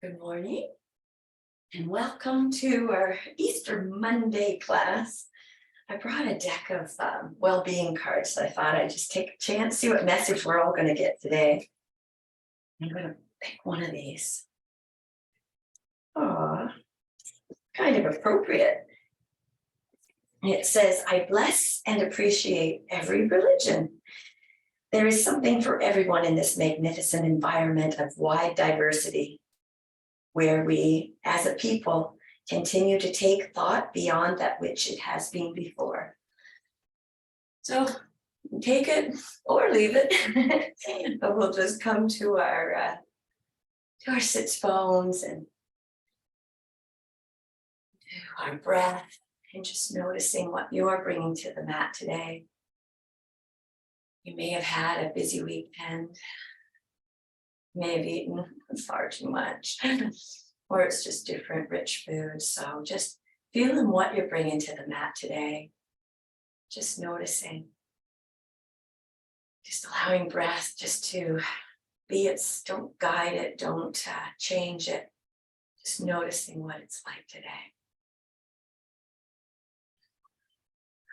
Good morning and welcome to our Easter Monday class. I brought a deck of well-being cards, so I thought I'd just take a chance, see what message we're all going to get today. I'm going to pick one of these. Oh, kind of appropriate. It says, I bless and appreciate every religion. There is something for everyone in this magnificent environment of wide diversity, where we, as a people, continue to take thought beyond that which it has been before. So take it or leave it, but we'll just come to our sits bones and our breath, and just noticing what you're bringing to the mat today. You may have had a busy weekend. You may have eaten far too much, or it's just different rich foods. So just feeling what you're bringing to the mat today. Just noticing. Just allowing breath just to be it. Don't guide it. Don't change it. Just noticing what it's like today.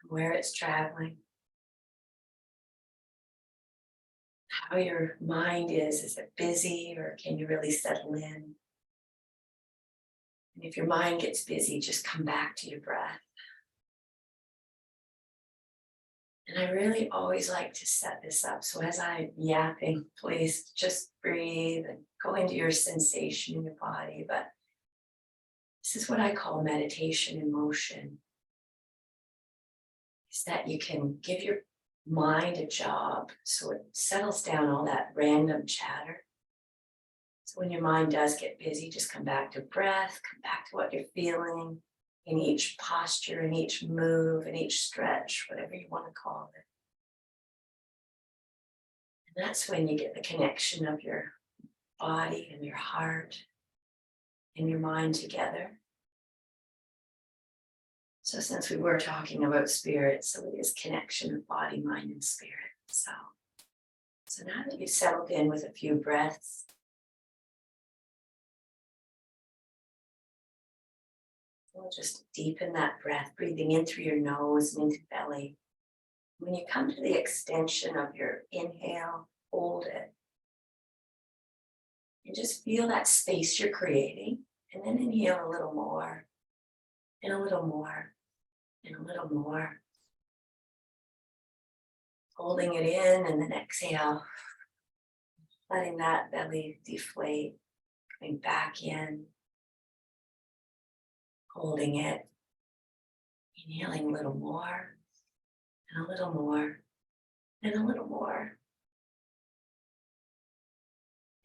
Where it's traveling. How your mind is. Is it busy, or can you really settle in? And if your mind gets busy, just come back to your breath. And I really always like to set this up. So as I'm yapping, please just breathe and go into your sensation in your body. But this is what I call meditation in motion. Is that you can give your mind a job so it settles down all that random chatter. So when your mind does get busy, just come back to breath, come back to what you're feeling in each posture, in each move, in each stretch, whatever you want to call it. And that's when you get the connection of your body and your heart and your mind together. So since we were talking about spirit, so it is connection of body, mind, and spirit. So now that you've settled in with a few breaths, we'll just deepen that breath, breathing in through your nose and into belly. When you come to the extension of your inhale, hold it. And just feel that space you're creating. And then inhale a little more, and a little more, and a little more. Holding it in, and then exhale. Letting that belly deflate, coming back in. Holding it. Inhaling a little more, and a little more, and a little more.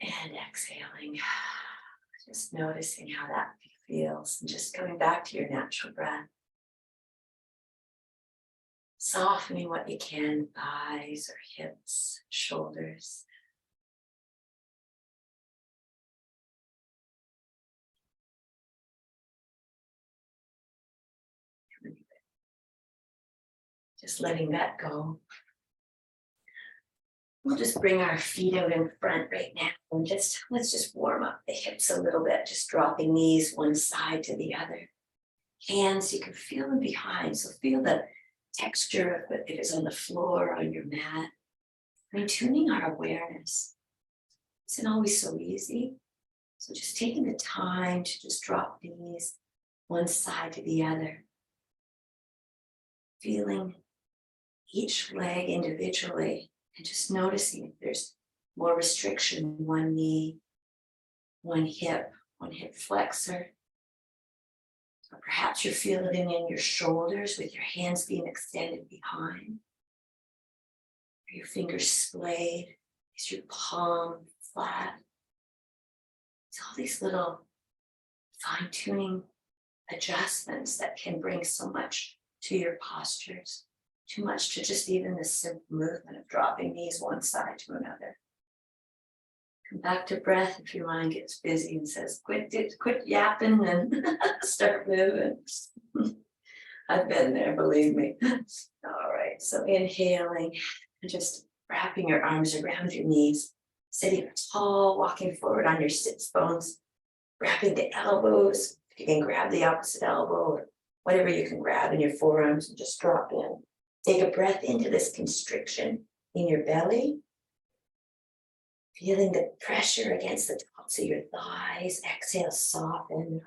And exhaling. Just noticing how that feels, and just coming back to your natural breath. Softening what you can, thighs or hips, shoulders. Just letting that go. We'll just bring our feet out in front right now, and let's just warm up the hips a little bit, just dropping knees one side to the other. Hands, you can feel them behind, so feel the texture of it is on the floor, on your mat. Tuning our awareness isn't always so easy. So just taking the time to just drop knees one side to the other. Feeling each leg individually, and just noticing if there's more restriction in one knee, one hip flexor. Or perhaps you're feeling it in your shoulders with your hands being extended behind. Are your fingers splayed? Is your palm flat? It's all these little fine-tuning adjustments that can bring so much to your postures. Too much to just even the simple movement of dropping knees one side to another. Come back to breath if your mind gets busy and says, quit yapping and start moving. I've been there, believe me. All right, so inhaling and just wrapping your arms around your knees, sitting tall, walking forward on your sits bones. Grabbing the elbows, if you can grab the opposite elbow or whatever you can grab in your forearms and just drop in. Take a breath into this constriction in your belly. Feeling the pressure against the tops of your thighs. Exhale, soften.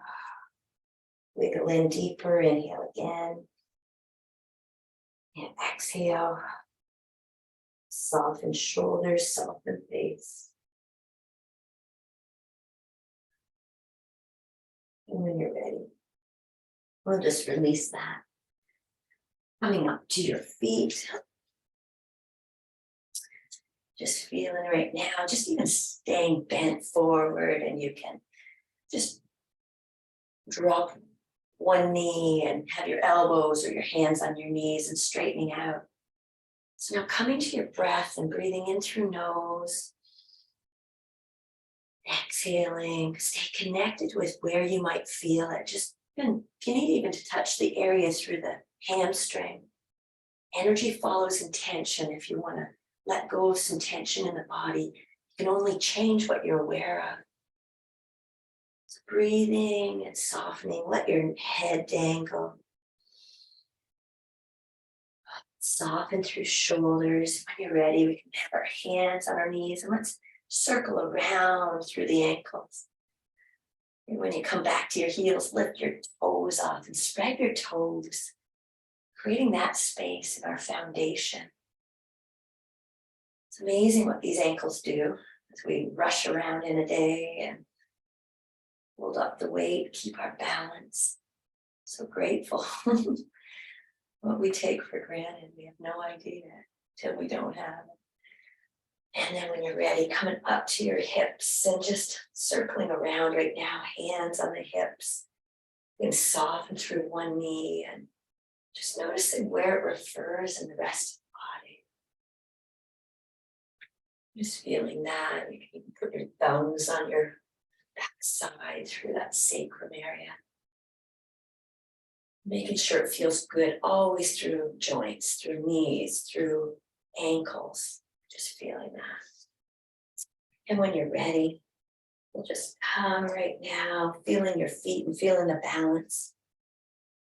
Wiggle in deeper, inhale again. And exhale. Soften shoulders, soften face. And when you're ready, we'll just release that. Coming up to your feet. Just feeling right now, just even staying bent forward, and you can just drop one knee and have your elbows or your hands on your knees and straightening out. So now coming to your breath and breathing in through nose. Exhaling, stay connected with where you might feel it. Just, if you need even to touch the area through the hamstring. Energy follows intention. If you want to let go of some tension in the body, you can only change what you're aware of. So breathing and softening, let your head dangle. Soften through shoulders. When you're ready, we can have our hands on our knees and let's circle around through the ankles. And when you come back to your heels, lift your toes off and spread your toes, creating that space in our foundation. It's amazing what these ankles do as we rush around in a day and hold up the weight, keep our balance. So grateful. What we take for granted, we have no idea till we don't have it. And then when you're ready, coming up to your hips and just circling around right now, hands on the hips. You can soften through one knee and just noticing where it refers in the rest of the body. Just feeling that. You can put your thumbs on your backside through that sacrum area. Making sure it feels good always through joints, through knees, through ankles. Just feeling that. And when you're ready, you'll just come right now, feeling your feet and feeling the balance.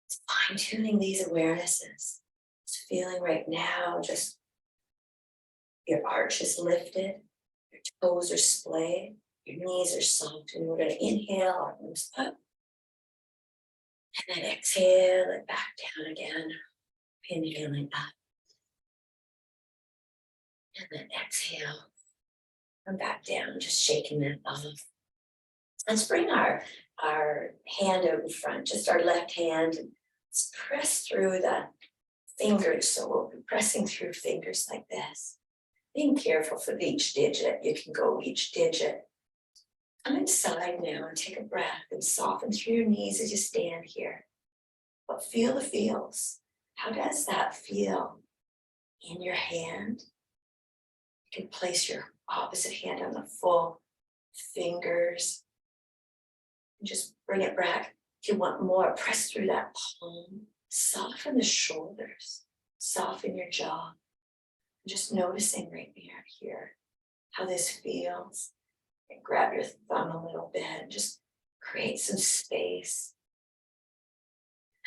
It's fine-tuning these awarenesses. Just feeling right now, just your arch is lifted, your toes are splayed, your knees are soft, and we're going to inhale, arms up. And then exhale it back down again. Inhaling up. And then exhale. Come back down, just shaking that off. Let's bring our hand over front, just our left hand. And let's press through the fingers. So we'll be pressing through fingers like this. Being careful for each digit. You can go each digit. Come inside now and take a breath and soften through your knees as you stand here. But feel the feels. How does that feel in your hand? You can place your opposite hand on the full fingers. And just bring it back. If you want more, press through that palm. Soften the shoulders. Soften your jaw. Just noticing right here how this feels. And grab your thumb a little bit and just create some space.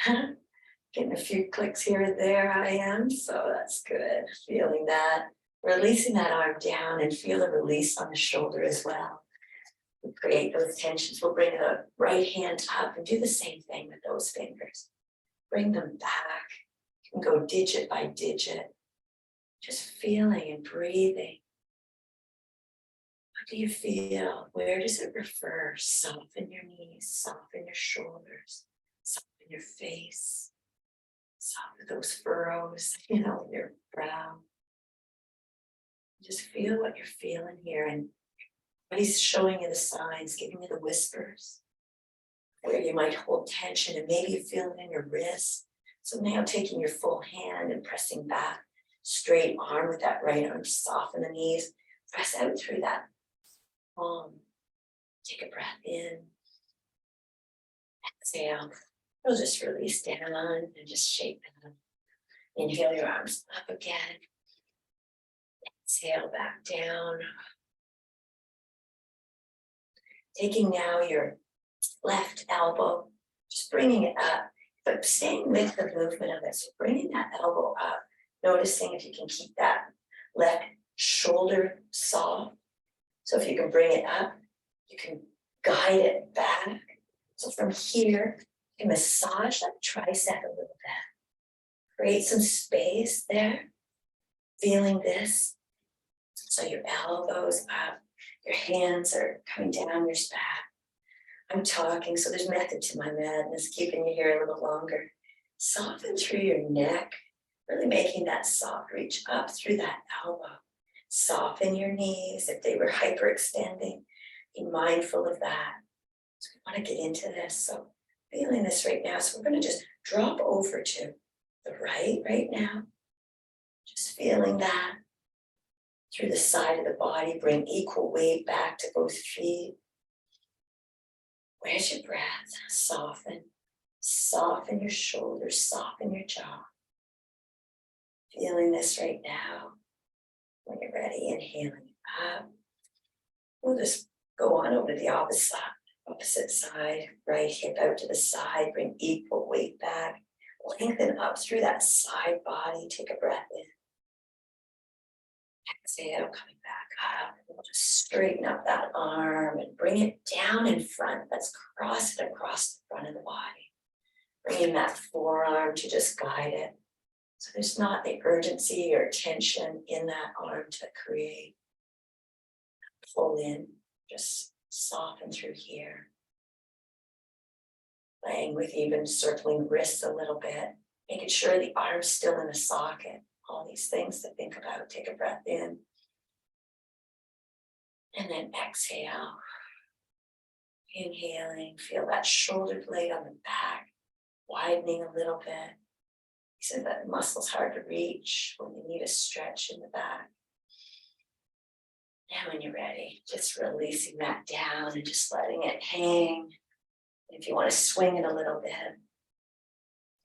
Getting a few clicks here and there, I am, so that's good. Feeling that, releasing that arm down and feel the release on the shoulder as well. We create those tensions. We'll bring the right hand up and do the same thing with those fingers. Bring them back. You can go digit by digit. Just feeling and breathing. What do you feel? Where does it refer? Soften your knees, soften your shoulders, soften your face, soften those furrows, in your brow. Just feel what you're feeling here, and body's showing you the signs, giving you the whispers, where you might hold tension, and maybe you feel it in your wrist. So now taking your full hand and pressing back, straight arm with that right arm, soften the knees, press out through that palm. Take a breath in. Exhale. We'll just release down and just shake them. Inhale your arms up again. Exhale back down. Taking now your left elbow, just bringing it up, but staying with the movement of it. So bringing that elbow up, noticing if you can keep that left shoulder soft. So if you can bring it up, you can guide it back. So from here, you can massage that tricep a little bit. Create some space there, feeling this. So your elbows up, your hands are coming down your back. I'm talking, so there's method to my madness, keeping you here a little longer. Soften through your neck, really making that soft reach up through that elbow. Soften your knees if they were hyperextending. Be mindful of that. So we want to get into this. So feeling this right now. So we're going to just drop over to the right now. Just feeling that through the side of the body. Bring equal weight back to both feet. Where's your breath? Soften. Soften your shoulders, soften your jaw. Feeling this right now. When you're ready, inhaling up. We'll just go on over to the opposite side. Right hip out to the side, bring equal weight back. Lengthen up through that side body. Take a breath in. Exhale, coming back up. We'll just straighten up that arm and bring it down in front. Let's cross it across the front of the body. Bringing that forearm to just guide it. So there's not the urgency or tension in that arm to create. Pull in, just soften through here. Playing with even circling wrists a little bit. Making sure the arm's still in a socket. All these things to think about. Take a breath in. And then exhale. Inhaling, feel that shoulder blade on the back, widening a little bit. So that muscle's hard to reach when you need a stretch in the back. And when you're ready, just releasing that down and just letting it hang. If you want to swing it a little bit,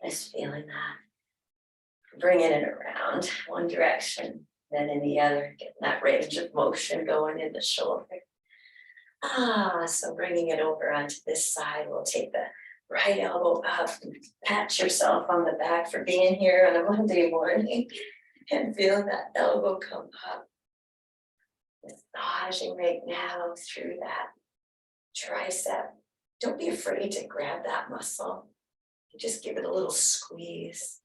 just feeling that. Bringing it around one direction, then in the other, getting that range of motion going in the shoulder. So bringing it over onto this side, we'll take the right elbow up and pat yourself on the back for being here on a Monday morning and feel that elbow come up. Massaging right now through that tricep. Don't be afraid to grab that muscle. Just give it a little squeeze.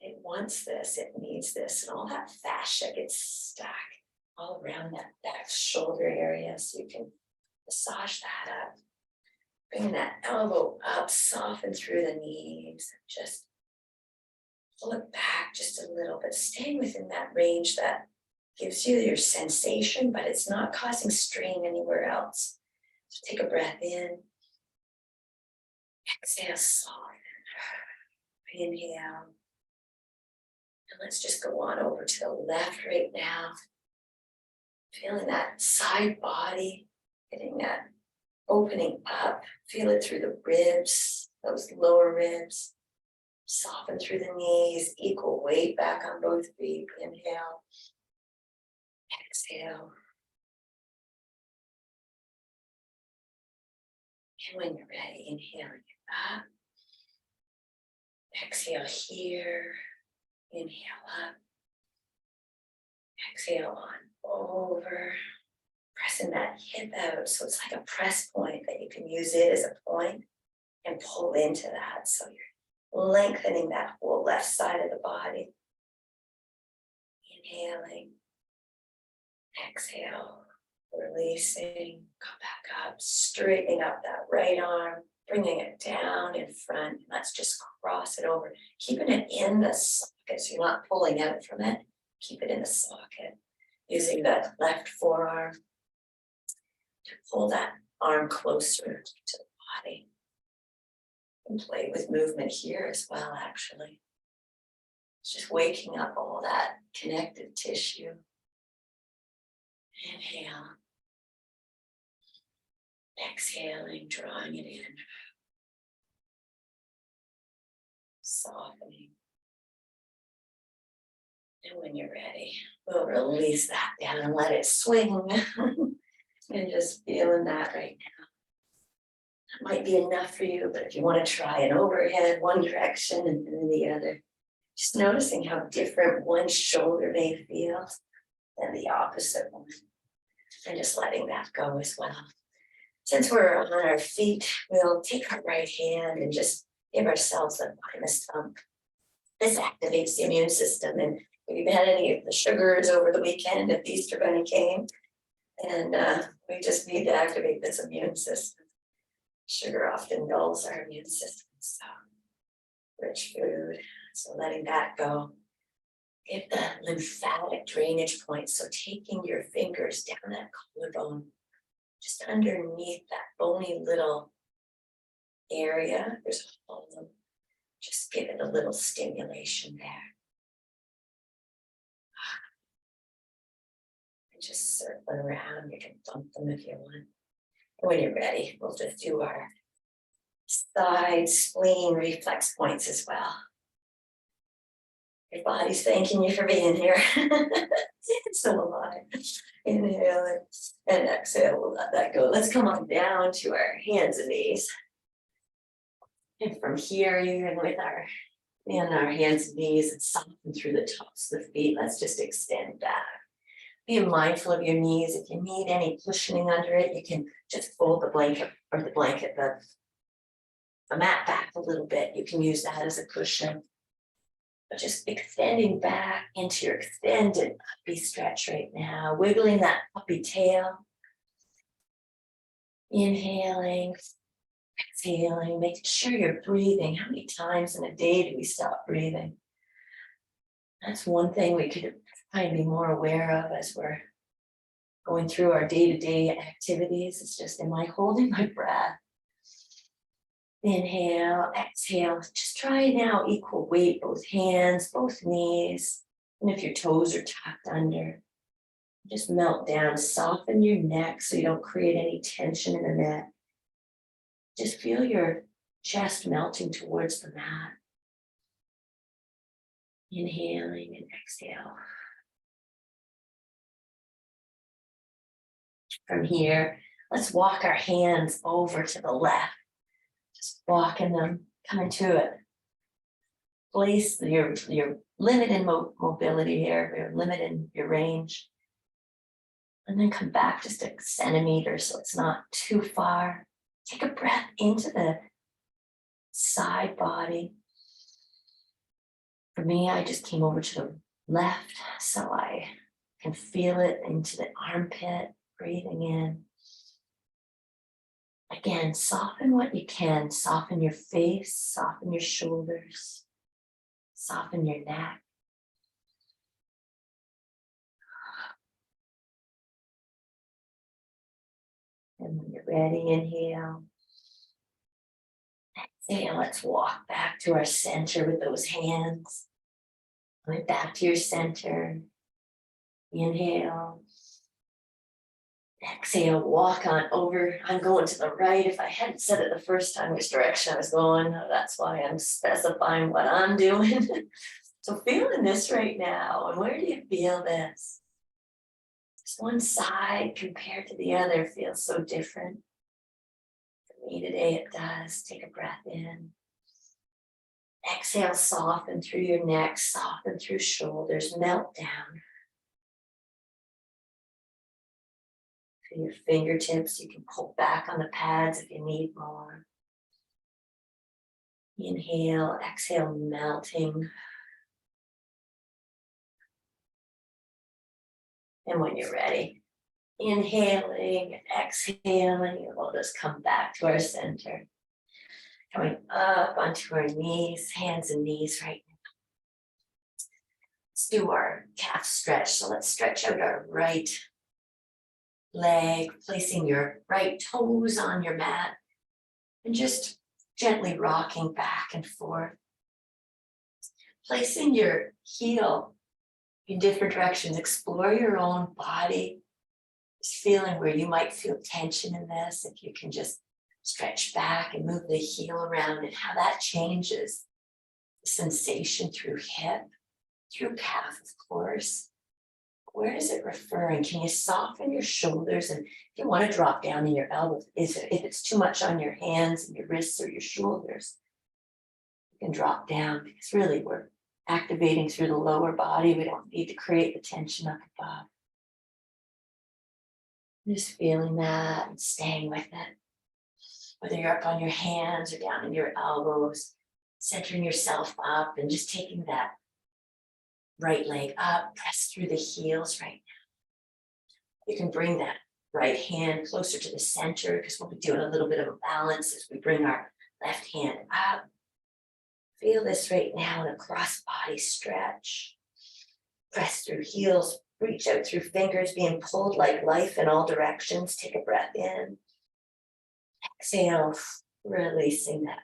It wants this, it needs this, and all that fascia gets stuck all around that back shoulder area, so you can massage that up. Bringing that elbow up, soften through the knees, just pull it back just a little bit, staying within that range that gives you your sensation, but it's not causing strain anywhere else. So take a breath in, exhale, soften, inhale. And let's just go on over to the left right now. Feeling that side body, getting that opening up. Feel it through the ribs, those lower ribs. Soften through the knees, equal weight back on both feet. Inhale, exhale. And when you're ready, inhaling it up. Exhale here. Inhale up. Exhale on over. Pressing that hip out. So it's like a press point that you can use it as a point and pull into that. So you're lengthening that whole left side of the body. Inhaling. Exhale. Releasing. Come back up. Straightening up that right arm. Bringing it down in front. Let's just cross it over. Keeping it in the socket so you're not pulling out from it. Keep it in the socket. Using that left forearm to pull that arm closer to the body. And play with movement here as well, actually. It's just waking up all that connective tissue. Inhale. Exhaling, drawing it in. Softening. And when you're ready, we'll release that down and let it swing. And just feeling that right now. might be enough for you, but if you want to try an overhead one direction and then the other, just noticing how different one shoulder may feel than the opposite one, and just letting that go as well. Since we're on our feet, we'll take our right hand and just give ourselves a minus thump. This activates the immune system, and if you've had any of the sugars over the weekend, if the Easter Bunny came, and we just need to activate this immune system. Sugar often dulls our immune system, so rich food, so letting that go. Get the lymphatic drainage point, so taking your fingers down that collarbone, just underneath that bony little area, there's a hole. Just give it a little stimulation there. And just circling around, you can thump them if you want. When you're ready, we'll just do our side spleen reflex points as well. Your body's thanking you for being here. So am I. Inhale and exhale, we'll let that go. Let's come on down to our hands and knees. And from here, even with our hands and knees, and soften through the tops of the feet, let's just extend back. Be mindful of your knees. If you need any cushioning under it, you can just fold the blanket or the mat back a little bit. You can use that as a cushion. But just extending back into your extended puppy stretch right now, wiggling that puppy tail. Inhaling, exhaling, making sure you're breathing. How many times in a day do we stop breathing? That's one thing we could try and be more aware of as we're going through our day-to-day activities. It's just, am I holding my breath? Inhale, exhale. Just try now, equal weight, both hands, both knees. And if your toes are tucked under, just melt down, soften your neck so you don't create any tension in the neck. Just feel your chest melting towards the mat. Inhaling and exhale. From here, let's walk our hands over to the left. Just walking them, coming to it. Place your limit in mobility here, your limit in your range. And then come back just a centimeter so it's not too far. Take a breath into the side body. For me, I just came over to the left so I can feel it into the armpit, breathing in. Again, soften what you can. Soften your face, soften your shoulders, soften your neck. And when you're ready, inhale. Exhale, let's walk back to our center with those hands. Going back to your center. Inhale. Exhale, walk on over. I'm going to the right. If I hadn't said it the first time which direction I was going, that's why I'm specifying what I'm doing. So feeling this right now, and where do you feel this? Just one side compared to the other feels so different. For me today it does. Take a breath in. Exhale, soften through your neck, soften through shoulders, melt down. Your fingertips, you can pull back on the pads if you need more. Inhale, exhale, melting. And when you're ready, inhaling and exhaling, we'll just come back to our center. Going up onto our knees, hands and knees right now. Let's do our calf stretch. So let's stretch out our right leg, placing your right toes on your mat and just gently rocking back and forth. Placing your heel in different directions. Explore your own body. Just feeling where you might feel tension in this. If you can just stretch back and move the heel around and how that changes the sensation through hip, through calf, of course. Where does it refer? And can you soften your shoulders? And if you want to drop down in your elbows, if it's too much on your hands and your wrists or your shoulders, you can drop down, because really we're activating through the lower body. We don't need to create the tension up above. Just feeling that and staying with it. Whether you're up on your hands or down in your elbows, centering yourself up and just taking that right leg up, press through the heels right now. You can bring that right hand closer to the center, because we'll be doing a little bit of a balance as we bring our left hand up. Feel this right now in a cross body stretch. Press through heels, reach out through fingers, being pulled like life in all directions. Take a breath in. Exhale, releasing that.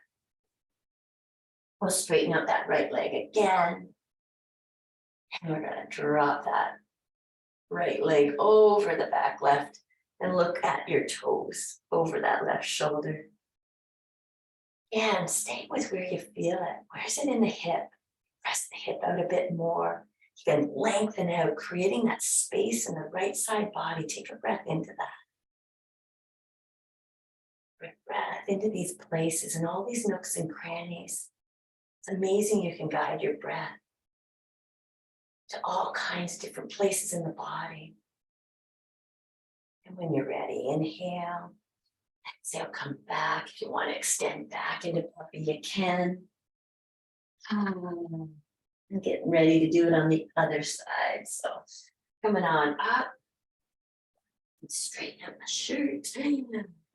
We'll straighten out that right leg again. And we're going to drop that right leg over the back left and look at your toes over that left shoulder. And stay with where you feel it. Where's it in the hip? Press the hip out a bit more. You can lengthen out, creating that space in the right side body. Take a breath into that. Breath into these places and all these nooks and crannies. It's amazing you can guide your breath to all kinds of different places in the body. And when you're ready, inhale. Exhale, come back. If you want to extend back into puppy, you can. I'm getting ready to do it on the other side. So coming on up. Straighten up my shirt.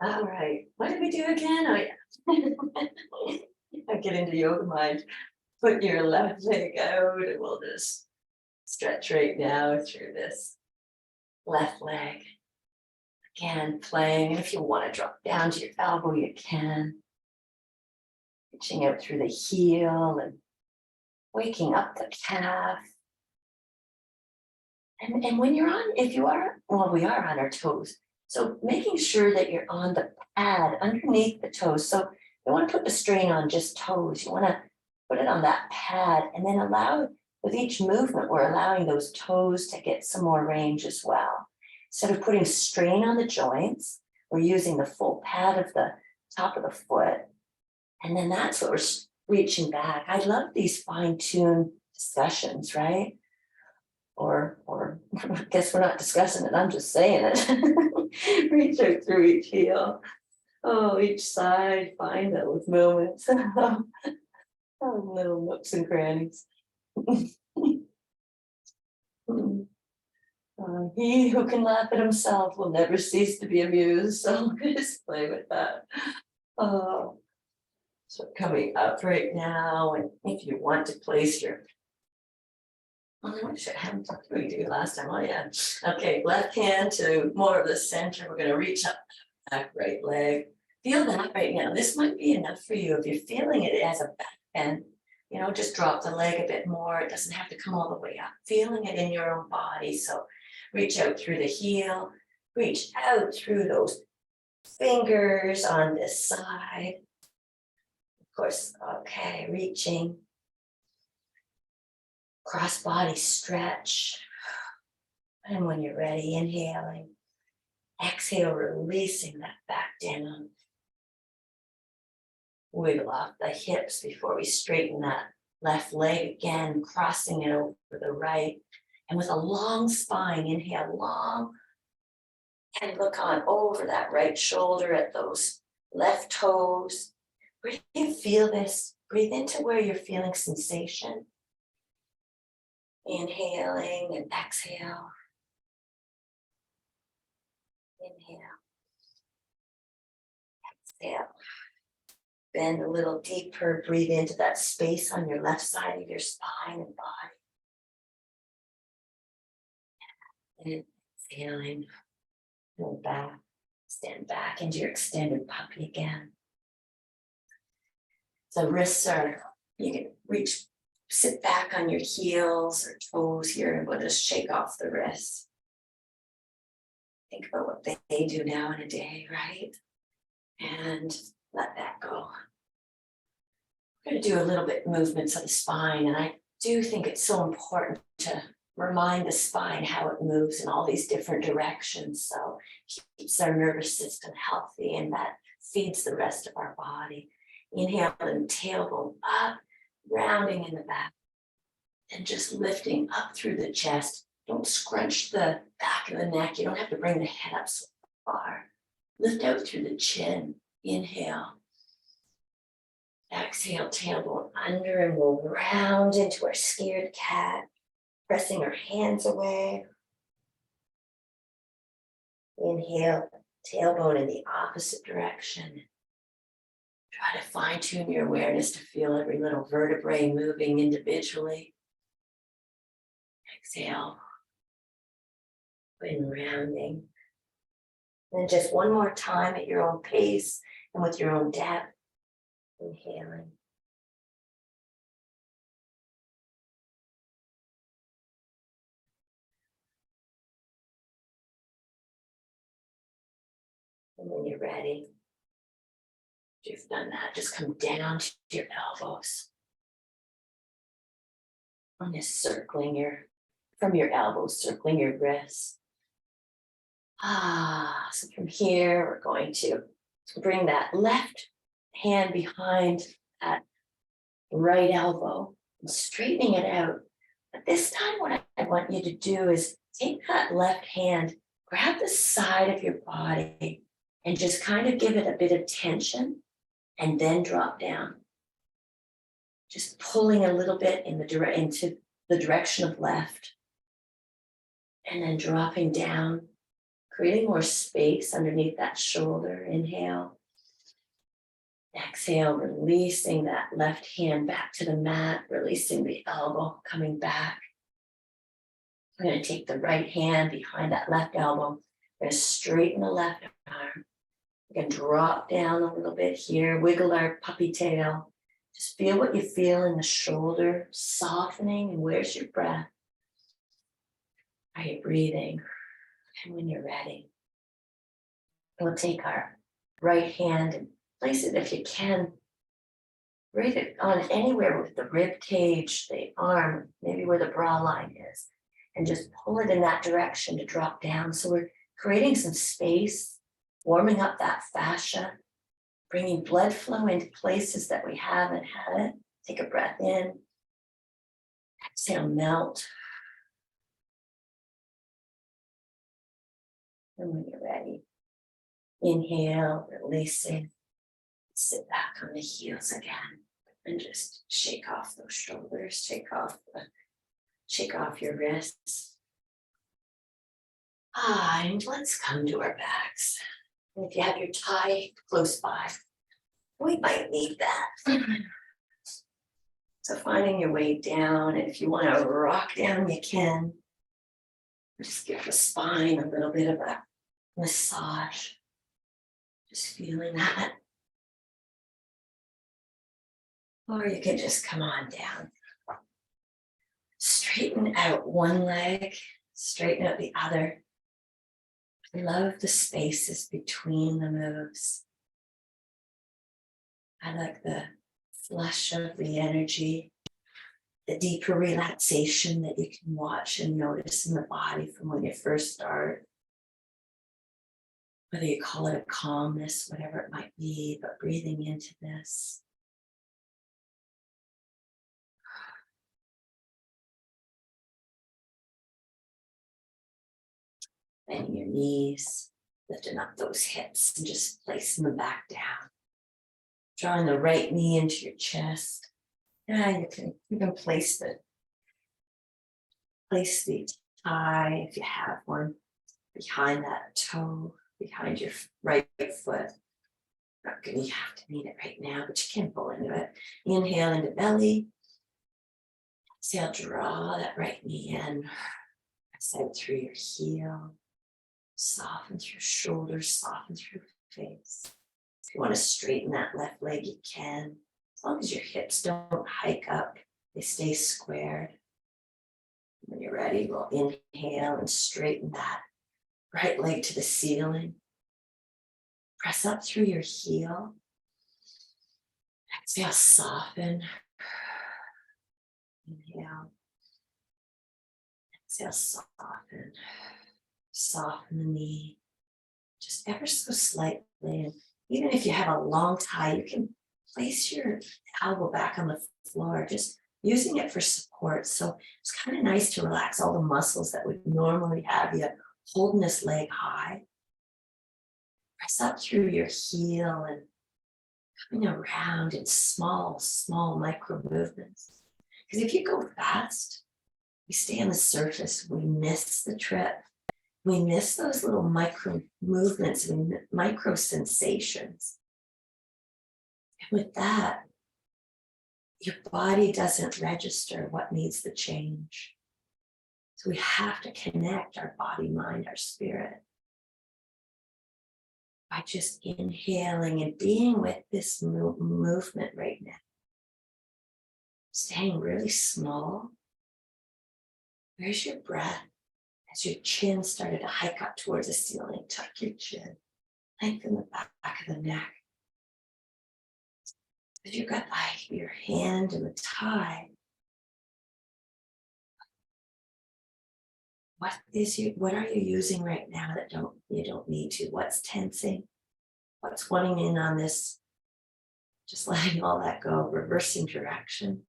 All right. What did we do again? Oh, yeah. I get into yoga mind. Put your left leg out and we'll just stretch right now through this left leg. Again, playing. And if you want to drop down to your elbow, you can. Reaching out through the heel and waking up the calf. And when you're on, if you are, well, we are on our toes. So making sure that you're on the pad underneath the toes. So you want to put the strain on just toes. You want to put it on that pad and then allow, with each movement, we're allowing those toes to get some more range as well. Instead of putting strain on the joints, we're using the full pad of the top of the foot. And then that's what we're reaching back. I love these fine-tuned discussions, right? Or I guess we're not discussing it, I'm just saying it. Reach out through each heel. Oh, each side, find those moments. Oh, little nooks and crannies. He who can laugh at himself will never cease to be amused. So just play with that. Oh, so coming up right now, and if you want to place your, what did we do last time? Oh yeah. Okay, left hand to more of the center. We're going to reach up, back right leg. Feel that right now. This might be enough for you. If you're feeling it as a back bend, you know, just drop the leg a bit more. It doesn't have to come all the way up. Feeling it in your own body. So reach out through the heel, reach out through those fingers on this side. Of course, okay, reaching. Cross body stretch. And when you're ready, inhaling. Exhale, releasing that back down. Wiggle off the hips before we straighten that left leg again, crossing it over the right. And with a long spine, inhale long. And look on over that right shoulder at those left toes. Where do you feel this? Breathe into where you're feeling sensation. Inhaling and exhale. Inhale. Exhale. Bend a little deeper. Breathe into that space on your left side of your spine and body. And exhaling. Go back. Stand back into your extended puppy again. So wrists are, you can reach, sit back on your heels or toes here and we'll just shake off the wrists. Think about what they do now in a day, right? And let that go. We're going to do a little bit movements of the spine, and I do think it's so important to remind the spine how it moves in all these different directions. So keeps our nervous system healthy, and that feeds the rest of our body. Inhale and tailbone up, rounding in the back, and just lifting up through the chest. Don't scrunch the back of the neck. You don't have to bring the head up so far. Lift out through the chin. Inhale. Exhale, tailbone under, and we'll round into our scared cat, pressing our hands away. Inhale, tailbone in the opposite direction. Try to fine tune your awareness to feel every little vertebrae moving individually. Exhale, and rounding. And just one more time at your own pace and with your own depth. Inhaling. And when you're ready, you've done that, just come down to your elbows. And just circling from your elbows, circling your wrists. So from here, we're going to bring that left hand behind that right elbow and straightening it out. But this time, what I want you to do is take that left hand, grab the side of your body, and just kind of give it a bit of tension, and then drop down. Just pulling a little bit into the direction of left, and then dropping down, creating more space underneath that shoulder. Inhale. Exhale, releasing that left hand back to the mat, releasing the elbow, coming back. We're going to take the right hand behind that left elbow. We're going to straighten the left arm. We're going to drop down a little bit here, wiggle our puppy tail. Just feel what you feel in the shoulder, softening, and where's your breath? Are you breathing? And when you're ready, we'll take our right hand and place it, if you can, right it on anywhere with the rib cage, the arm, maybe where the bra line is, and just pull it in that direction to drop down. So we're creating some space, warming up that fascia, bringing blood flow into places that we haven't had it. Take a breath in. Exhale, melt. And when you're ready, inhale, releasing. Sit back on the heels again and just shake off those shoulders, shake off your wrists. And let's come to our backs. And if you have your tie close by, we might need that. So finding your way down, and if you want to rock down, you can. Just give the spine a little bit of a massage. Just feeling that. Or you can just come on down. Straighten out one leg, straighten out the other. I love the spaces between the moves. I like the flush of the energy, the deeper relaxation that you can watch and notice in the body from when you first start. Whether you call it a calmness, whatever it might be, but breathing into this. Bending your knees, lifting up those hips and just placing them back down. Drawing the right knee into your chest. Yeah, you can place the tie, if you have one, behind that toe, behind your right foot. Not gonna have to need it right now, but you can pull into it. Inhale into belly. Exhale, draw that right knee in. Exhale through your heel. Soften through shoulders, soften through face. If you want to straighten that left leg, you can. As long as your hips don't hike up, they stay squared. When you're ready, we'll inhale and straighten that right leg to the ceiling. Press up through your heel. Exhale, soften. Inhale. Exhale, soften. Soften the knee, just ever so slightly. And even if you have a long tie, you can place your elbow back on the floor, just using it for support. So it's kind of nice to relax all the muscles that would normally have you holding this leg high. Press up through your heel and coming around in small, small micro movements. Because if you go fast, we stay on the surface, we miss the trip. We miss those little micro movements and micro sensations. And with that, your body doesn't register what needs the change. So we have to connect our body, mind, our spirit by just inhaling and being with this movement right now. Staying really small. Where's your breath? As your chin started to hike up towards the ceiling, tuck your chin, lengthen the back of the neck. If you've got like your hand in the tie, what are you using right now that you don't need to? What's tensing? What's wanting in on this? Just letting all that go, reversing directions.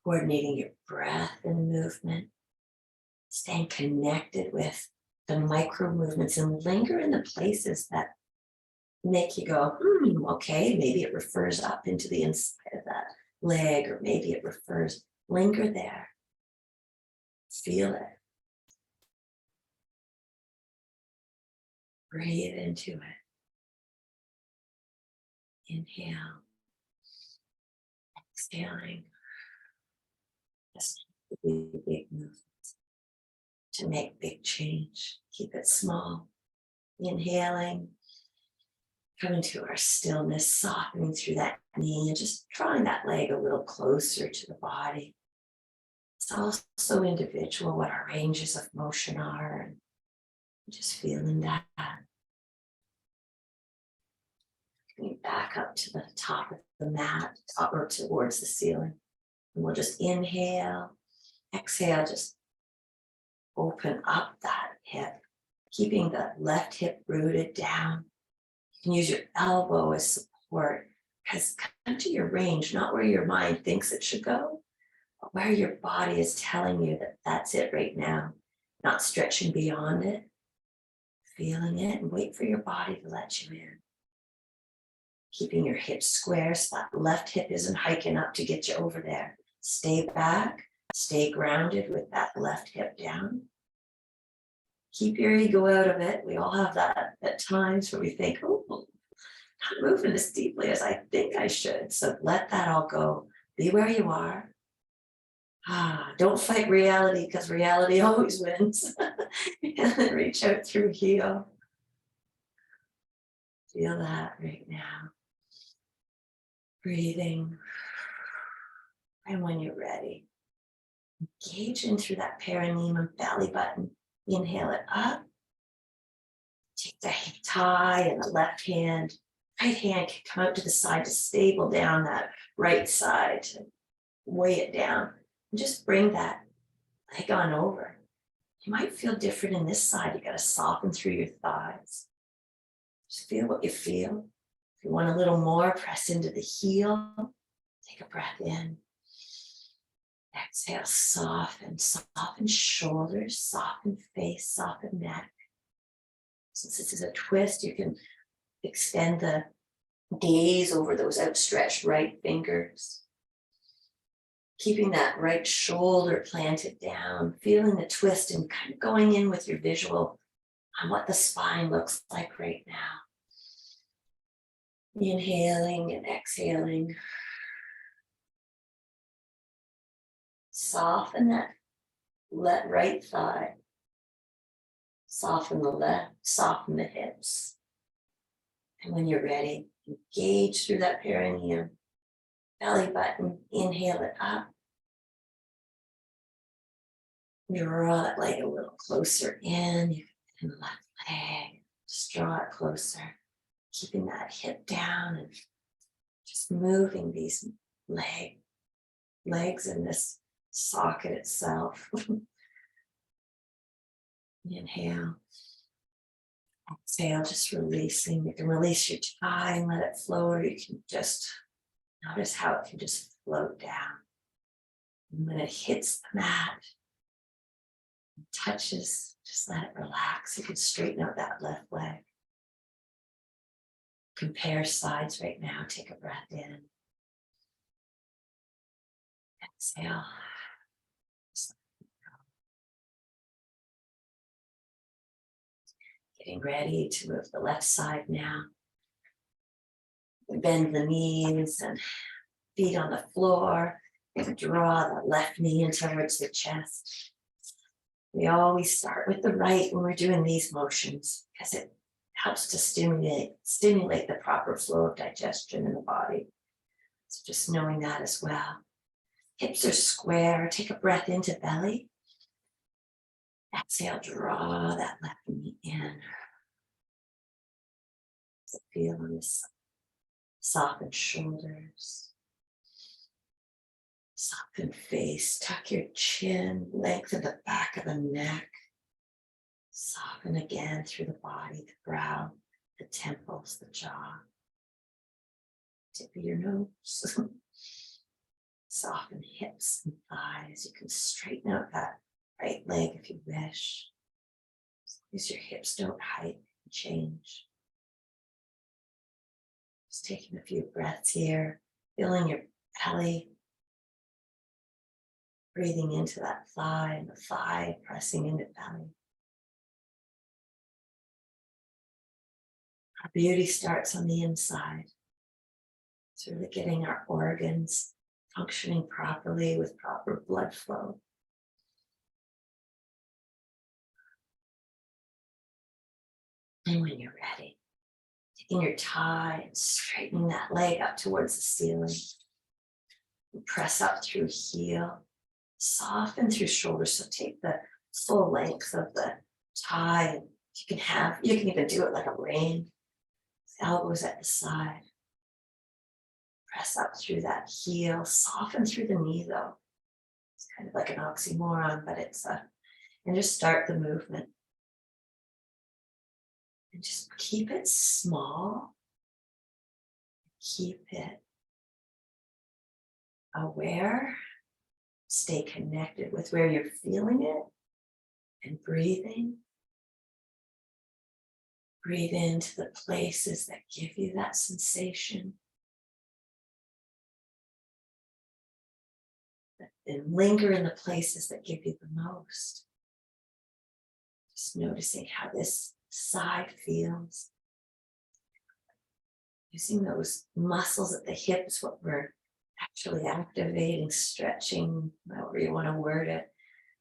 Coordinating your breath and movement, staying connected with the micro movements and linger in the places that make you go, okay, maybe it refers up into the inside of that leg, or maybe it refers, linger there. Feel it. Breathe into it. Inhale. Exhaling. Just big movements to make big change. Keep it small. Inhaling. Coming to our stillness, softening through that knee and just drawing that leg a little closer to the body. It's also individual what our ranges of motion are, and just feeling that. Coming back up to the top of the mat or towards the ceiling. And we'll just inhale, exhale, just open up that hip, keeping the left hip rooted down. You can use your elbow as support, because come to your range, not where your mind thinks it should go, but where your body is telling you that that's it right now, not stretching beyond it, feeling it, and wait for your body to let you in. Keeping your hips square so that left hip isn't hiking up to get you over there. Stay back, stay grounded with that left hip down. Keep your ego out of it. We all have that at times where we think, oh, I'm not moving as deeply as I think I should. So let that all go. Be where you are. Don't fight reality, because reality always wins. And then reach out through heel. Feel that right now. Breathing. And when you're ready, engage in through that perineum and belly button. Inhale it up. Take the tie and the left hand. Right hand can come out to the side to stable down that right side, to weigh it down. And just bring that leg on over. You might feel different in this side. You got to soften through your thighs. Just feel what you feel. If you want a little more, press into the heel. Take a breath in. Exhale, soften, soften shoulders, soften face, soften neck. Since this is a twist, you can extend the gaze over those outstretched right fingers. Keeping that right shoulder planted down, feeling the twist and kind of going in with your visual on what the spine looks like right now. Inhaling and exhaling. Soften that right thigh. Soften the left, soften the hips. And when you're ready, engage through that perineum, belly button, inhale it up. Draw that leg a little closer in, and the left leg, just draw it closer. Keeping that hip down and just moving these legs in this socket itself. Inhale. Exhale, just releasing. You can release your tie and let it flow, or you can just notice how it can just float down. And when it hits the mat, touches, just let it relax. You can straighten out that left leg. Compare sides right now. Take a breath in. Exhale. Getting ready to move the left side now. Bend the knees and feet on the floor. And draw the left knee in towards the chest. We always start with the right when we're doing these motions because it helps to stimulate the proper flow of digestion in the body. So just knowing that as well. Hips are square. Take a breath into belly. Exhale, draw that left knee in. Feel on this soften shoulders. Soften face. Tuck your chin. Lengthen the back of the neck. Soften again through the body, the brow, the temples, the jaw. Tip of your nose. Soften hips and thighs. You can straighten out that right leg if you wish. As your hips don't heighten and change. Just taking a few breaths here, feeling your belly. Breathing into that thigh and the thigh pressing into belly. Our beauty starts on the inside. It's really getting our organs functioning properly with proper blood flow. And when you're ready, taking your tie and straightening that leg up towards the ceiling. And press up through heel, soften through shoulders. So take the full length of the tie. You can even do it like a rein. Elbows at the side. Press up through that heel, soften through the knee though. It's kind of like an oxymoron, but and just start the movement. And just keep it small. Keep it aware. Stay connected with where you're feeling it and breathing. Breathe into the places that give you that sensation. And linger in the places that give you the most. Just noticing how this side feels. Using those muscles at the hips, what we're actually activating, stretching, however you want to word it.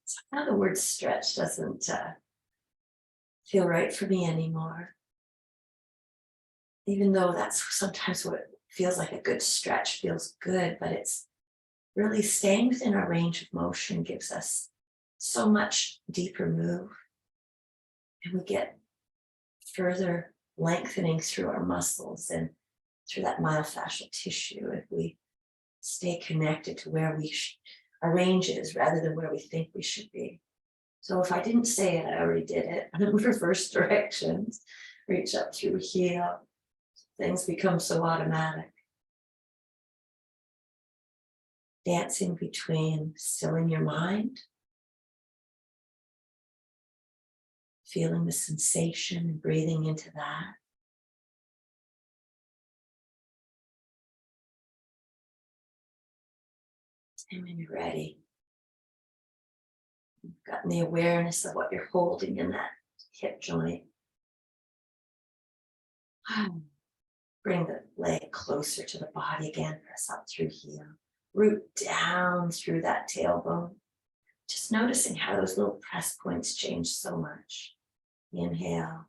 So now the word stretch doesn't feel right for me anymore. Even though that's sometimes what feels like a good stretch feels good, but it's really staying within our range of motion gives us so much deeper move. And we get further lengthening through our muscles and through that myofascial tissue if we stay connected to where our range is rather than where we think we should be. So if I didn't say it, I already did it. I'm in reverse directions. Reach up through heel. Things become so automatic. Dancing between stilling your mind, feeling the sensation and breathing into that. And when you're ready, you've gotten the awareness of what you're holding in that hip joint. Bring the leg closer to the body again, press up through heel. Root down through that tailbone. Just noticing how those little press points change so much. Inhale.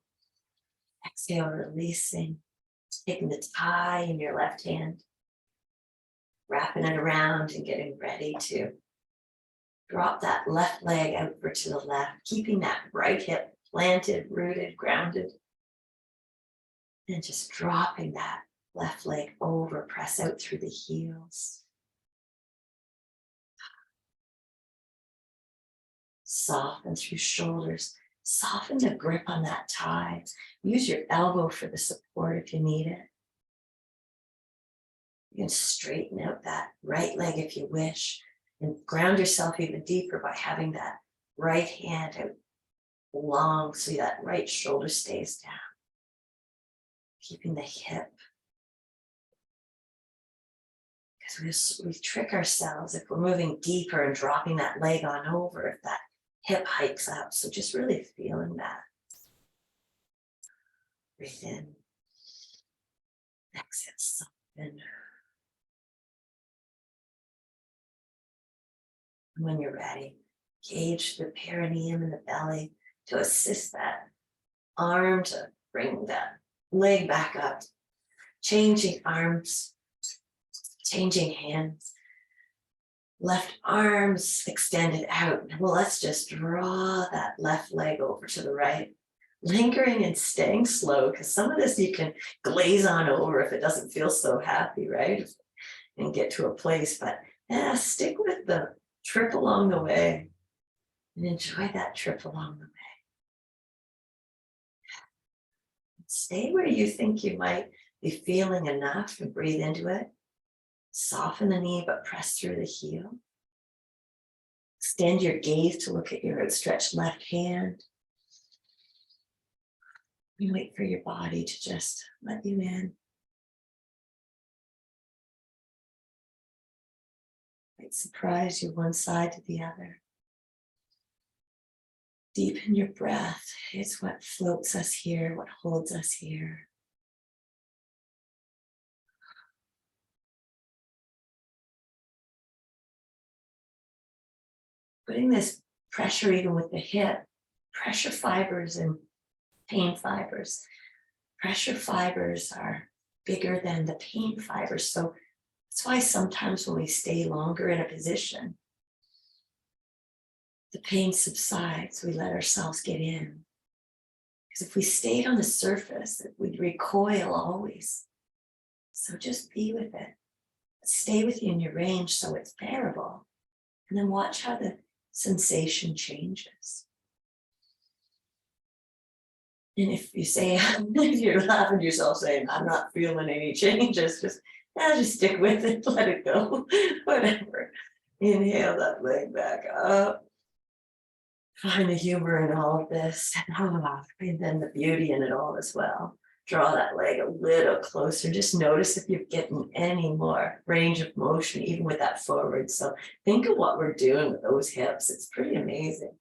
Exhale, releasing. Taking the tie in your left hand. Wrapping it around and getting ready to drop that left leg over to the left. Keeping that right hip planted, rooted, grounded. And just dropping that left leg over. Press out through the heels. Soften through shoulders. Soften the grip on that thigh. Use your elbow for the support if you need it. You can straighten out that right leg if you wish, and ground yourself even deeper by having that right hand out long so that right shoulder stays down. Keeping the hip. Because we trick ourselves if we're moving deeper and dropping that leg on over, if that hip hikes up. So just really feeling that. Breathe in. Exhale, soften. And when you're ready, engage the perineum and the belly to assist that arm to bring that leg back up. Changing arms, changing hands. Left arms extended out. Well, let's just draw that left leg over to the right. Lingering and staying slow, because some of this you can glaze on over if it doesn't feel so happy, right? And get to a place, but yeah, stick with the trip along the way and enjoy that trip along the way. Stay where you think you might be feeling enough and breathe into it. Soften the knee, but press through the heel. Extend your gaze to look at your outstretched left hand. And wait for your body to just let you in. Might surprise you one side to the other. Deepen your breath. It's what floats us here, what holds us here. Putting this pressure even with the hip, pressure fibers and pain fibers. Pressure fibers are bigger than the pain fibers. So that's why sometimes when we stay longer in a position, the pain subsides, we let ourselves get in. Because if we stayed on the surface, we'd recoil always. So just be with it. Stay within your range so it's bearable. And then watch how the sensation changes. And if you say, if you're laughing at yourself saying, I'm not feeling any changes, just stick with it, let it go, whatever. Inhale that leg back up. Find the humor in all of this, and then the beauty in it all as well. Draw that leg a little closer. Just notice if you're getting any more range of motion, even with that forward. So think of what we're doing with those hips. It's pretty amazing.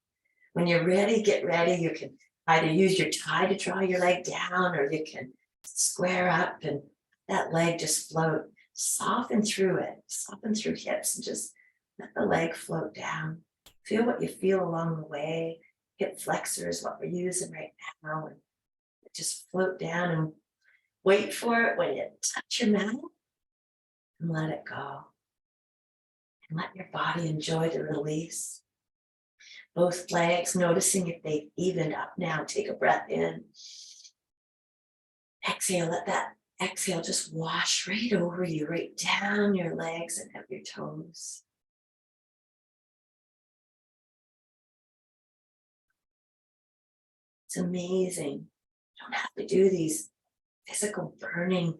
When you're ready, get ready. You can either use your tie to draw your leg down, or you can square up and that leg just float. Soften through it. Soften through hips and just let the leg float down. Feel what you feel along the way. Hip flexor is what we're using right now. And just float down and wait for it when you touch your mat and let it go. And let your body enjoy the release. Both legs, noticing if they've evened up now. Take a breath in. Exhale, let that exhale just wash right over you, right down your legs and up your toes. It's amazing. You don't have to do these physical burning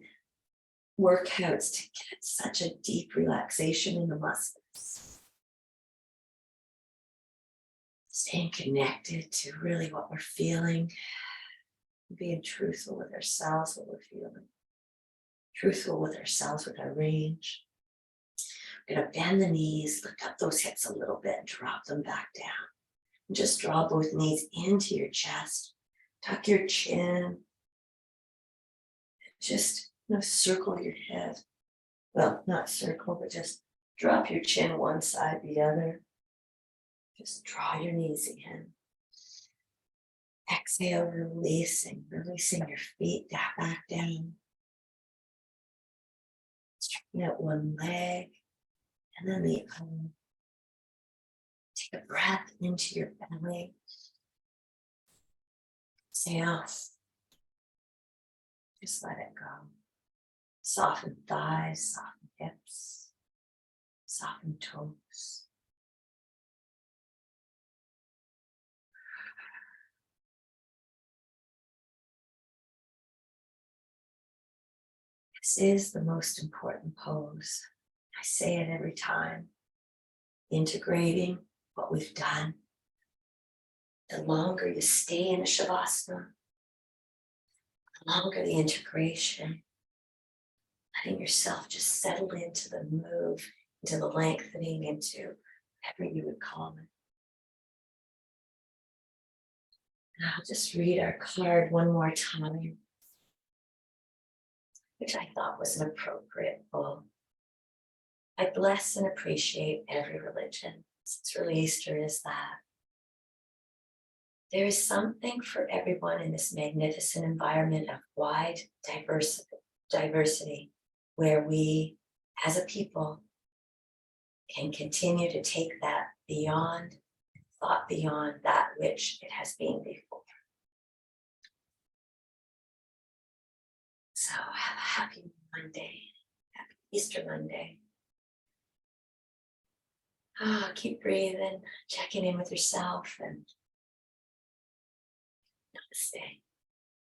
workouts to get such a deep relaxation in the muscles. Staying connected to really what we're feeling, being truthful with ourselves, what we're feeling, truthful with ourselves, with our range. We're going to bend the knees, lift up those hips a little bit, and drop them back down. And just draw both knees into your chest, tuck your chin, just circle your head. Well, not circle, but just drop your chin one side, the other. Just draw your knees in. Exhale, releasing your feet back down. Straighten out one leg and then the other. Take a breath into your belly. Exhale. Just let it go. Soften thighs, soften hips, soften toes. This is the most important pose. I say it every time. Integrating what we've done. The longer you stay in a Shavasana, the longer the integration, letting yourself just settle into the move, into the lengthening, into whatever you would call it. And I'll just read our card one more time, which I thought was an appropriate pull. I bless and appreciate every religion, since really Easter is that. There is something for everyone in this magnificent environment of wide diversity, where we, as a people, can continue to take that beyond, thought beyond that which it has been before. So have a happy Monday, happy Easter Monday. Keep breathing, checking in with yourself, and namaste.